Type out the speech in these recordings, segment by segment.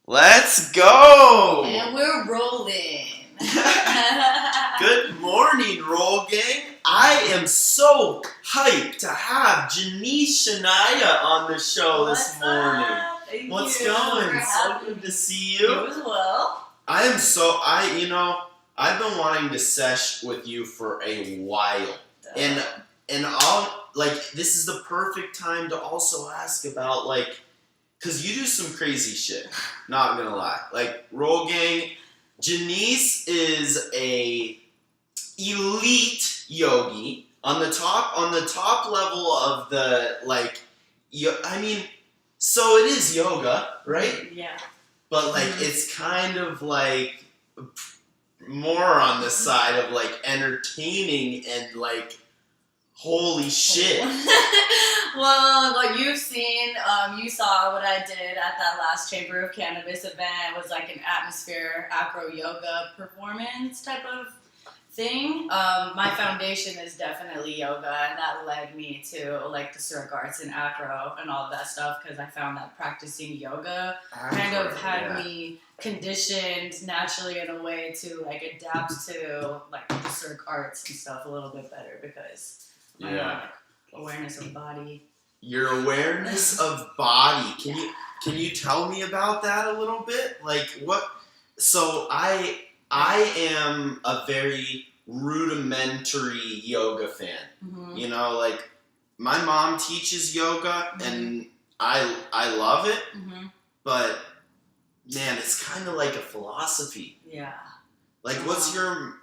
Let's go! And we're rolling. Good morning, Roll Gang. I am so hyped to have Janice Shania on the show this morning. Thank What's you. going? We're So happy. good to see You you. as well. I've been wanting to sesh with you for a while. And this is the perfect time to also ask about, because you do some crazy shit. Not gonna lie. Roll Gang, Janice is a elite yogi on the top level of the, so it is yoga, right? Yeah. But, it's kind of, more on the side of, entertaining and, holy shit. Well, what you've seen, you saw what I did at that last Chamber of Cannabis event. It was like an atmosphere acro yoga performance type of thing. My foundation is definitely yoga, and that led me to the circ arts and acro and all of that stuff, because I found that practicing yoga kind of had me conditioned naturally in a way to adapt to the circ arts and stuff a little bit better, because awareness of body. Your awareness of body. Can you tell me about that a little bit? So I am a very rudimentary yoga fan. Mm-hmm. My mom teaches yoga, mm-hmm. and I love it. Mm-hmm. But man, it's kind of like a philosophy. Yeah. What's your,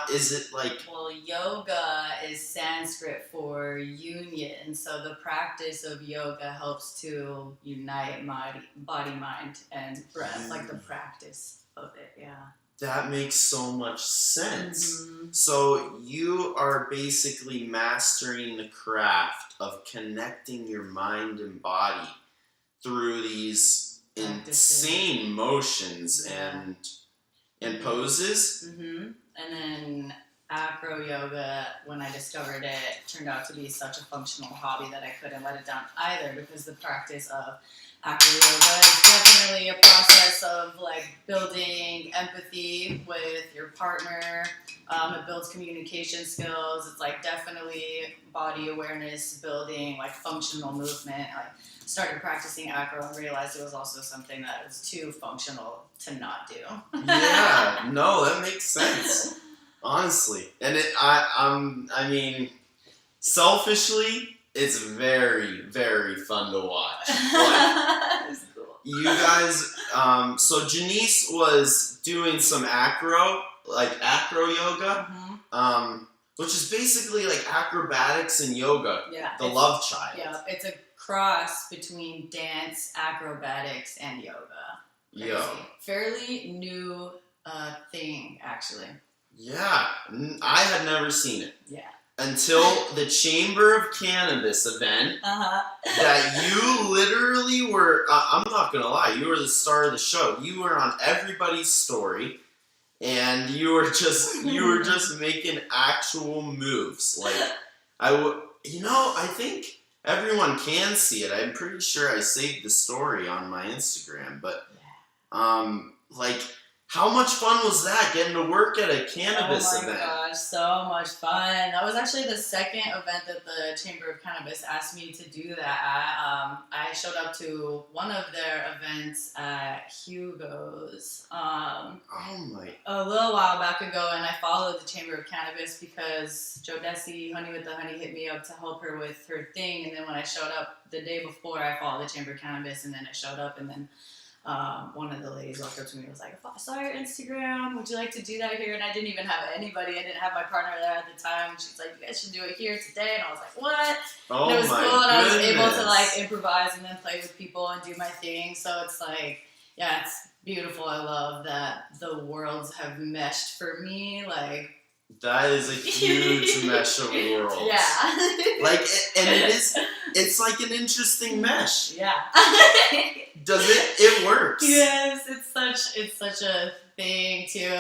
is it Well, yoga is Sanskrit for union, so the practice of yoga helps to unite body, mind, and breath, the practice of it, yeah. That makes so much sense. Mm-hmm. So you are basically mastering the craft of connecting your mind and body through these insane motions and poses. Mm-hmm. And then acro yoga, when I discovered it, turned out to be such a functional hobby that I couldn't let it down either, because the practice of acro yoga is definitely a process of building empathy with your partner. It builds communication skills. It's definitely body awareness building, functional movement. Started practicing acro and realized it was also something that was too functional to not do. Yeah, no, that makes sense. Honestly. And selfishly, it's very, very fun to watch. It's cool. You guys, so Janice was doing some acro yoga, Mm-hmm. which is basically acrobatics and yoga. Yeah. The love child. Yeah, it's a cross between dance, acrobatics, and yoga. Crazy. Yeah. Fairly new thing, actually. Yeah, I had never seen it. Yeah. Until the Chamber of Cannabis event, that you literally were, I'm not going to lie, you were the star of the show. You were on everybody's story, and you were just making actual moves. I think everyone can see it. I'm pretty sure I saved the story on my Instagram, but, how much fun was that, getting to work at a cannabis event? Oh my gosh, so much fun. That was actually the second event that the Chamber of Cannabis asked me to do that at. I showed up to one of their events at Hugo's a little while back ago, and I followed the Chamber of Cannabis because Joe Desi, Honey with the Honey, hit me up to help her with her thing, and then when I showed up the day before, I followed the Chamber of Cannabis, and then I showed up, and then one of the ladies walked up to me and was like, I saw your Instagram, would you like to do that here? And I didn't even have anybody. I didn't have my partner there at the time. She's like, you guys should do it here today. And I was like, what? Oh, and it was my cool, and I was goodness. able to improvise and then play with people and do my thing. So it's it's beautiful. I love that the worlds have meshed for me. That is a huge mesh of worlds. Yeah. It's an interesting mesh. Yeah. Does it? It works. Yes, it's such a thing too.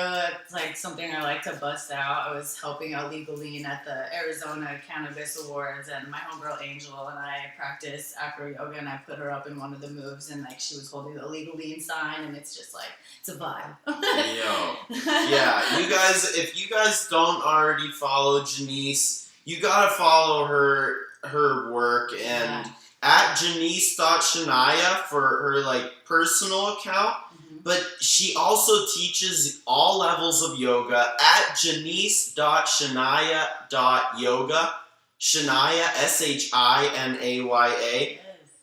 It's like something I like to bust out. I was helping out legally at the Arizona Cannabis Awards, and my homegirl Angel and I practiced acro yoga, and I put her up in one of the moves, and like she was holding the lean sign, and it's just like it's a vibe. Yo, yeah, you guys, if you guys don't already follow Janice, you gotta follow her work and at Janice.Shania for her like personal account. But she also teaches all levels of yoga at Janice.Shania.yoga. Shania, Shinaya.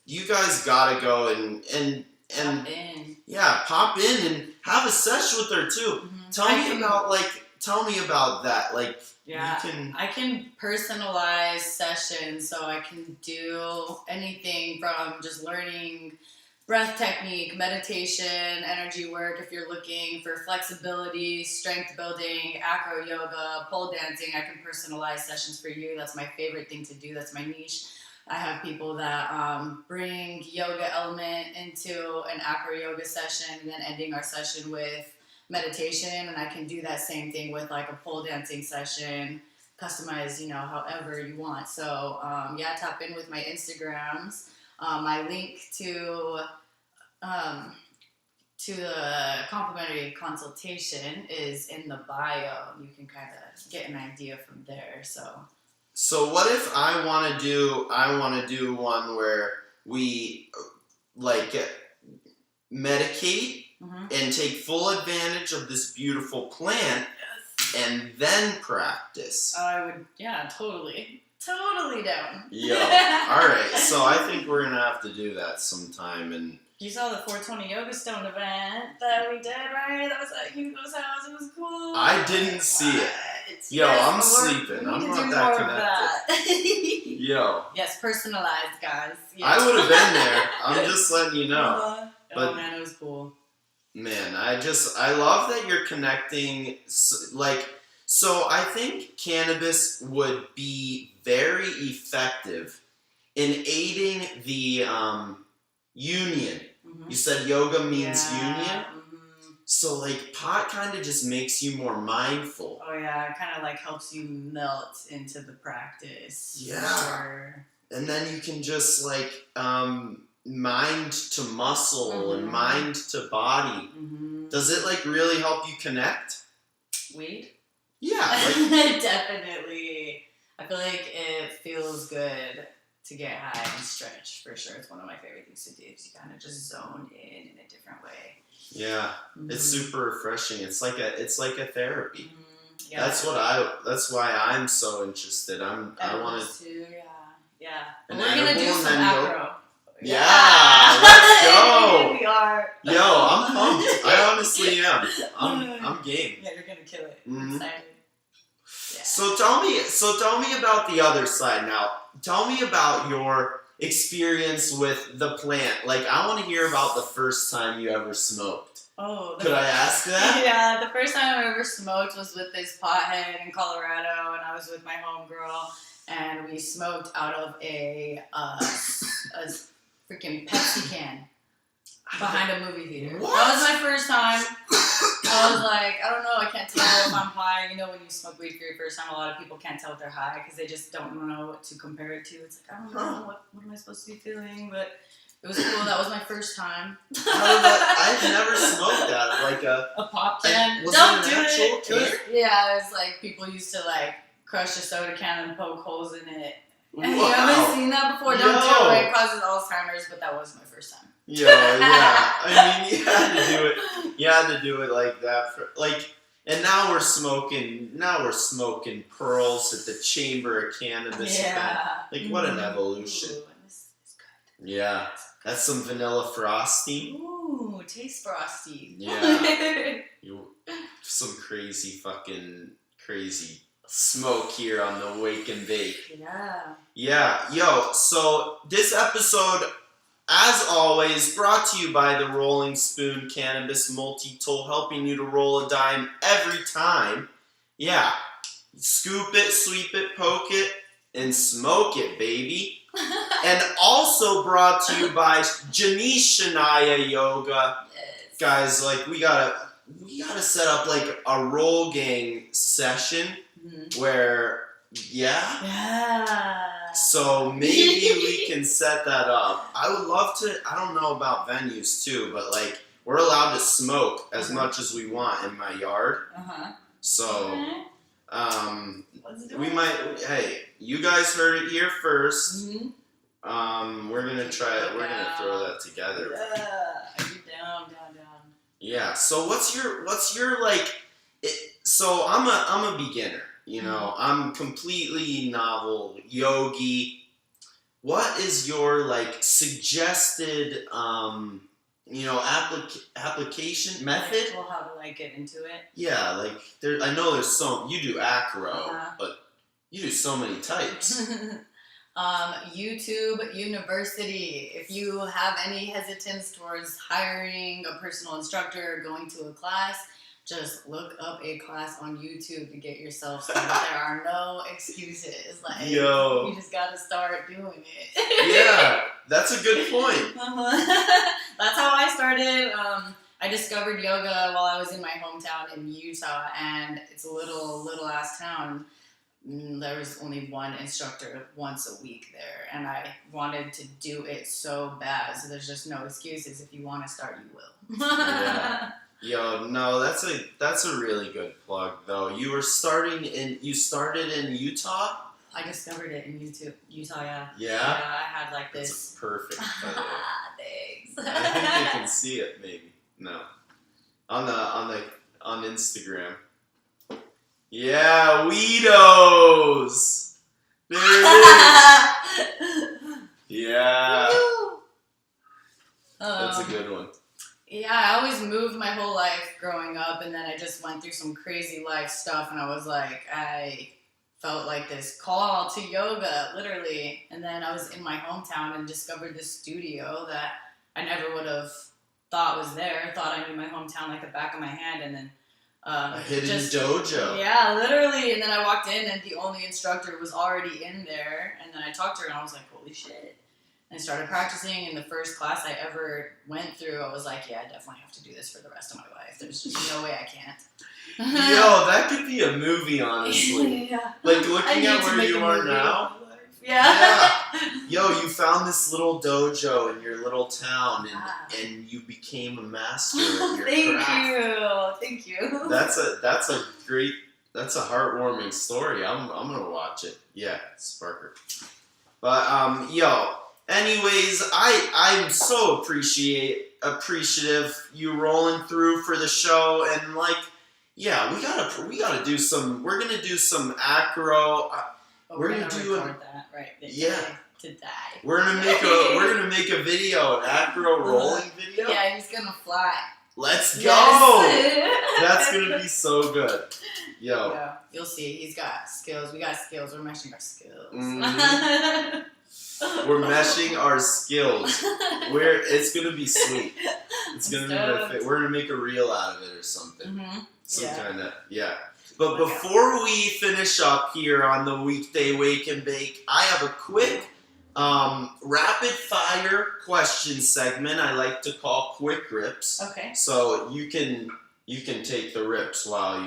You guys gotta go and pop in and have a session with her too. Tell me about that. Like, yeah, I can personalize sessions, so I can do anything from just learning breath technique, meditation, energy work. If you're looking for flexibility, strength building, acro yoga, pole dancing, I can personalize sessions for you. That's my favorite thing to do. That's my niche. I have people that bring yoga element into an acro yoga session and then ending our session with meditation, and I can do that same thing with like a pole dancing session, customize, however you want. So tap in with my Instagrams. My link to the complimentary consultation is in the bio. You can kind of get an idea from there. So what if I want to do one where we like medicate and take full advantage of this beautiful plant and then practice? I would, totally down. Yo, all right. So I think we're gonna have to do that sometime. And you saw the 420 Yoga Stone event that we did, right? That was at Hugo's house. It was cool. I didn't see it. Yo, yes, I'm sleeping. I'm not that connected. Yo. Yes, personalized, guys. Yes. I would have been there. I'm just letting you know. But, man, it was cool. Man, I love that you're connecting, so I think cannabis would be very effective in aiding the union. You said yoga means union? So, like, pot kind of just makes you more mindful. Oh, yeah. It kind of, like, helps you melt into the practice. Yeah. Sure. And then you can just, like, mind to muscle and mind to body. Does it, like, really help you connect? Weed? Yeah. Like, definitely. I feel like it feels good to get high and stretch, for sure. It's one of my favorite things to do because you kind of just zone in a different way. Yeah, it's super refreshing. It's like a therapy. Yeah, that's why I'm so interested. I want to. Yeah. And we're gonna do some acro. Yeah, let's go. We are. Yo, I'm pumped. I honestly am. I'm game. Yeah, you're gonna kill it. I'm excited. Yeah. So tell me about the other side now. Tell me about your experience with the plant. Like, I want to hear about the first time you ever smoked. Oh. Could I ask that? Yeah, the first time I ever smoked was with this pothead in Colorado, and I was with my homegirl, and we smoked out of a freaking Pepsi can behind a movie theater. What? That was my first time. I was like, I don't know, I can't tell if I'm high. You know, when you smoke weed for your first time, a lot of people can't tell if they're high because they just don't know what to compare it to. It's like, I don't know, what am I supposed to be feeling? But it was cool. That was my first time. I've never smoked out of like a pop can. Don't do it. It was like people used to like crush a soda can and poke holes in it. And you haven't seen that before. Don't do it. It causes Alzheimer's, but that was my first time. Yo, yeah. I mean, you had to do it. You had to do it like that for like. And now we're smoking pearls at the Chamber of Cannabis event. Like, what an evolution. Ooh, this is good. Yeah. That's some vanilla frosty. Ooh, taste frosty. Yeah. Some crazy smoke here on the Wake and Bake. Yeah. Yeah. Yo, so this episode, as always, brought to you by the Rolling Spoon Cannabis Multi-Tool, helping you to roll a dime every time. Yeah. Scoop it, sweep it, poke it, and smoke it, baby. And also brought to you by Janice Shania Yoga. Yes. Guys, like, we gotta we gotta set up like a roll gang session where Yeah. So maybe we can set that up. I would love to. I don't know about venues too, but like we're allowed to smoke as much as we want in my yard. So we might. Hey, you guys heard it here first. We're gonna try it. We're gonna throw that together. Down. Yeah. So what's your like? So I'm a beginner. You know, I'm completely novel yogi. What is your like suggested application method? Well, how to like get into it? Yeah, like I know there's you do acro, but you do so many types. YouTube University. If you have any hesitance towards hiring a personal instructor or going to a class, just look up a class on YouTube to get yourself started. There are no excuses. Like, you just gotta start doing it. Yeah, that's a good point. That's how I started. I discovered yoga while I was in my hometown in Utah, and it's a little ass town. There was only one instructor once a week there, and I wanted to do it so bad. So there's just no excuses. If you want to start, you will. Yeah. Yo, no, that's a really good plug though. You started in Utah? I discovered it in Utah, yeah. Yeah? Yeah, I had like this. That's perfect. By the way. Thanks. I think they can see it maybe. No. On Instagram. Yeah, Weedos! There it is! Yeah. That's a good one. Yeah, I always moved my whole life growing up, and then I just went through some crazy life stuff, and I was like, I felt like this call to yoga, literally. And then I was in my hometown and discovered this studio that I never would have thought was there. Thought I knew my hometown like the back of my hand, and then a hidden dojo. Yeah, literally. And then I walked in, and the only instructor was already in there, and then I talked to her, and I was like, holy shit. And I started practicing, and the first class I ever went through, I was like, yeah, I definitely have to do this for the rest of my life. There's just no way I can't. Yo, that could be a movie, honestly. Yeah. Like, looking at where you are now. Yeah. Yo, you found this little dojo in your little town, and you became a master of your craft. Thank you. That's a heartwarming story. I'm gonna watch it. Yeah, Sparker. But yo, anyways, I'm so appreciative you rolling through for the show, and like, yeah, we gotta do some. We're gonna do some acro. We're gonna do record that, right? To die. We're gonna make a video, an acro rolling video. Yeah, he's gonna fly. Let's go. Yes. That's gonna be so good. Yo. Yeah, you'll see. He's got skills. We got skills. We're meshing our skills. Mm-hmm. We're meshing our skills. It's gonna be sweet. It's gonna be we're gonna make a reel out of it or something. Mm-hmm. Some kind of But before we finish up here on the Weekday Wake and Bake, I have a quick rapid fire question segment I like to call Quick Rips. Okay. So you can take the rips while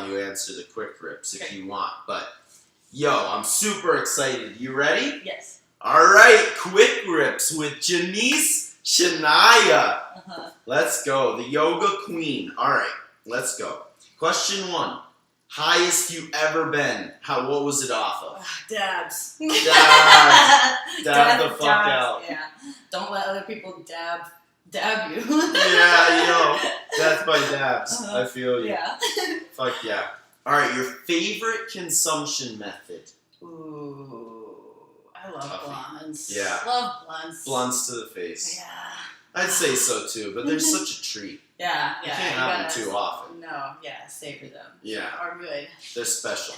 you answer the quick rips if you want. But yo, I'm super excited. You ready? Yes. All right, quick rips with Janice Shania. Let's go. The yoga queen. All right, let's go. Question 1. Highest you ever been? What was it off of? Dabs. Dab the fuck out. Yeah. Don't let other people dab you. Yeah, yo. Death by dabs. I feel you. Yeah. Fuck yeah. Alright, your favorite consumption method? Ooh. I love blunts. Yeah. Love blunts. Blunts to the face. Yeah. I'd say so too, but they're such a treat. Yeah. You can't have them too often. No, savor them. Yeah. Are good. They're special.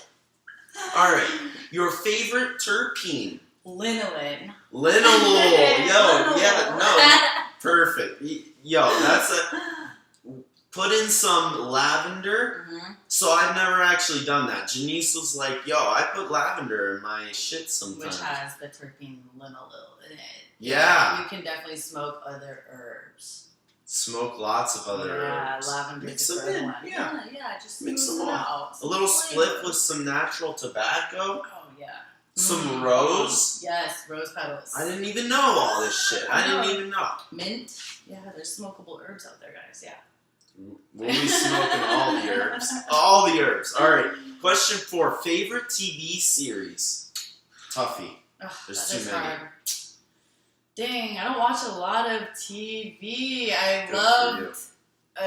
Alright, your favorite terpene? Linolene. Linalool. Yo, yeah, no. Perfect. Yo, put in some lavender. Mm-hmm. So I've never actually done that. Janice was like, yo, I put lavender in my shit sometimes. Which has the terpene linalool in it. Yeah. You can definitely smoke other herbs. Smoke lots of other herbs. Lavender. Mix them in. Yeah. Just Mix them smooth it all. out. A little Flavor. split with some natural tobacco. Oh yeah. Some rose. Yes, rose petals. I didn't even know all this shit. I didn't even know. Mint. Yeah, there's smokable herbs out there, guys. Yeah. We'll be smoking all the herbs. All the herbs. All right. Question 4. Favorite TV series? Toughie. Ugh, There's that too is many. hard. Dang, I don't watch a lot of TV. I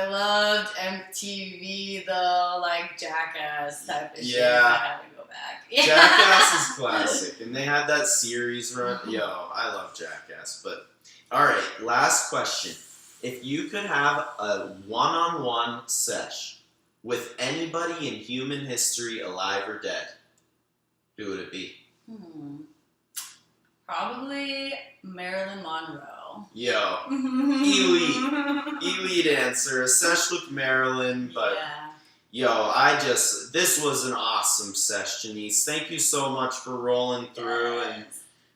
loved MTV though, like Jackass type of shit. Yeah. I had to go back. Jackass is classic. And they had that series run. Yo, I love Jackass. But, all right. Last question. If you could have a one-on-one sesh with anybody in human history, alive or dead, who would it be? Probably Marilyn Monroe. Yo, elite answer. A sesh with Marilyn, but yo, this was an awesome sesh, Janice. Thank you so much for rolling through, and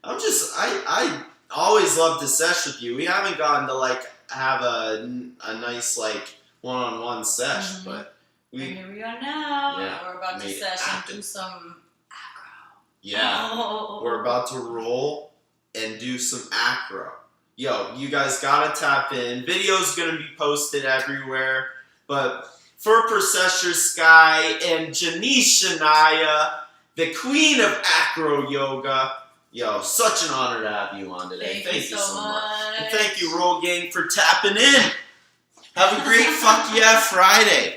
I always love to sesh with you. We haven't gotten to like have a nice like one-on-one sesh, but and here we are now. Yeah, We're about to sesh and do some acro. Yeah, we're about to roll and do some acro. Yo, you guys gotta tap in. Video's gonna be posted everywhere. But for Processor Sky and Janice Shania, the queen of acro yoga, yo, such an honor to have you on today. Thank you so much. And thank you, Roll Gang, for tapping in. Have a great Fuck Yeah Friday.